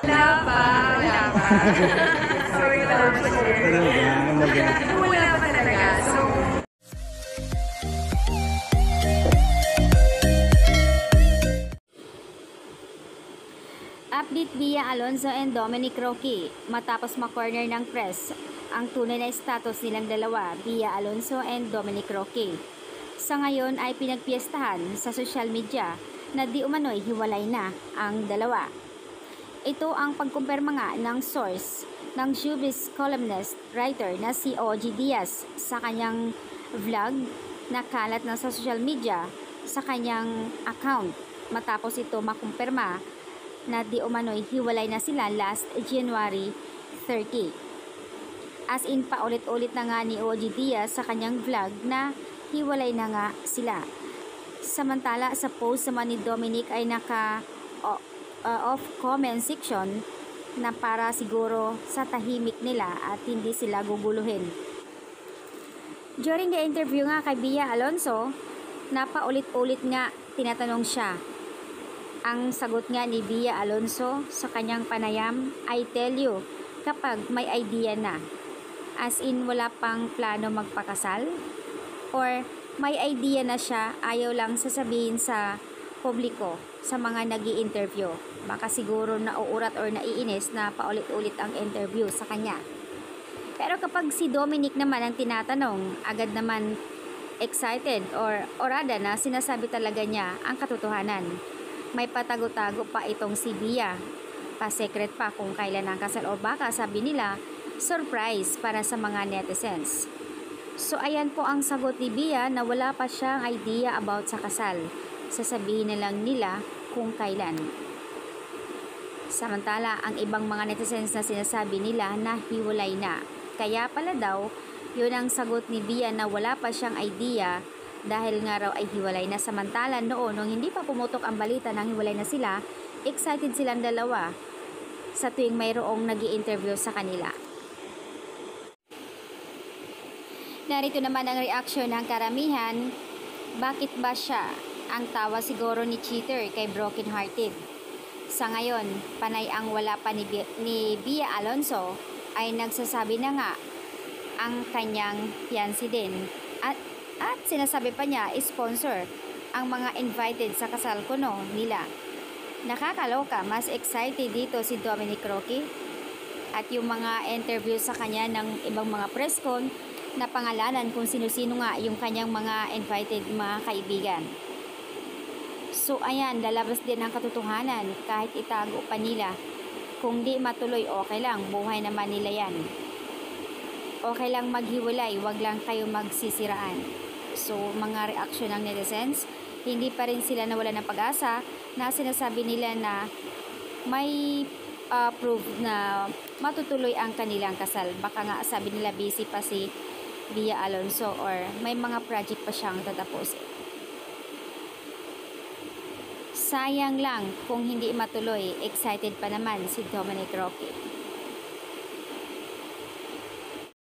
Wala pa, wala pa. Sorry na lang po, sir. Wala pa talaga. So, update via Alonzo and Dominic Roque matapos ma-corner ng press ang tunay na status nilang dalawa via Alonzo and Dominic Roque. Sa ngayon ay pinagpiestahan sa social media na di umano'y hiwalay na ang dalawa. Ito ang pagkumpirma nga ng source ng showbiz columnist writer na si OG Diaz sa kanyang vlog na kalat na sa social media sa kanyang account matapos ito makumpirma na di umano'y hiwalay na sila last January 30. As in, paulit-ulit na nga ni OG Diaz sa kanyang vlog na hiwalay na nga sila. Samantala, sa post naman ni Dominic ay off comment section na para siguro sa tahimik nila at hindi sila guguluhin. During the interview nga kay Bia Alonzo, napaulit-ulit nga tinatanong siya. Ang sagot nga ni Bia Alonzo sa kanyang panayam, I tell you, kapag may idea na. As in, wala pang plano magpakasal? Or may idea na siya, ayaw lang sasabihin sa publiko, sa mga nag-i-interview. Baka siguro nauurat or naiinis na paulit-ulit ang interview sa kanya. Pero kapag si Dominic naman ang tinatanong, agad naman excited or orada na sinasabi talaga niya ang katotohanan. May patago-tago pa itong si Bia. Pa-secret pa kung kailan ang kasal o baka sabi nila, surprise para sa mga netizens. So ayan po ang sagot ni Bia na wala pa siyang idea about sa kasal. Sasabihin na lang nila kung kailan. Samantala, ang ibang mga netizens na sinasabi nila na hiwalay na. Kaya pala daw, yun ang sagot ni Bia na wala pa siyang idea dahil nga raw ay hiwalay na. Samantala noon, nung hindi pa pumutok ang balita ng hiwalay na sila, excited silang dalawa sa tuwing mayroong nag-i-interview sa kanila. Narito naman ang reaksyon ng karamihan. Bakit ba siya ang tawa siguro ni cheater kay Broken Hearted? Sa ngayon, panay ang wala pa ni Bia Alonzo ay nagsasabi na nga ang kanyang fiancé din. At sinasabi pa niya, sponsor ang mga invited sa kasal kuno nila. Nakakaloka, mas excited dito si Dominic Roque at yung mga interview sa kanya ng ibang mga press con na pangalanan kung sino-sino nga yung kanyang mga invited mga kaibigan. So ayan, lalabas din ang katotohanan kahit itago pa nila. Kung di matuloy, okay lang, buhay naman nila yan. Okay lang maghiwalay, wag lang kayo magsisiraan. So, mga reaksyon ng netizens, hindi pa rin sila nawala ng pag-asa na sinasabi nila na may proof na matutuloy ang kanilang kasal. Baka nga sabi nila busy pa si Bia Alonzo or may mga project pa siyang tatapusin. Sayang lang kung hindi matuloy, excited pa naman si Dominic Roque.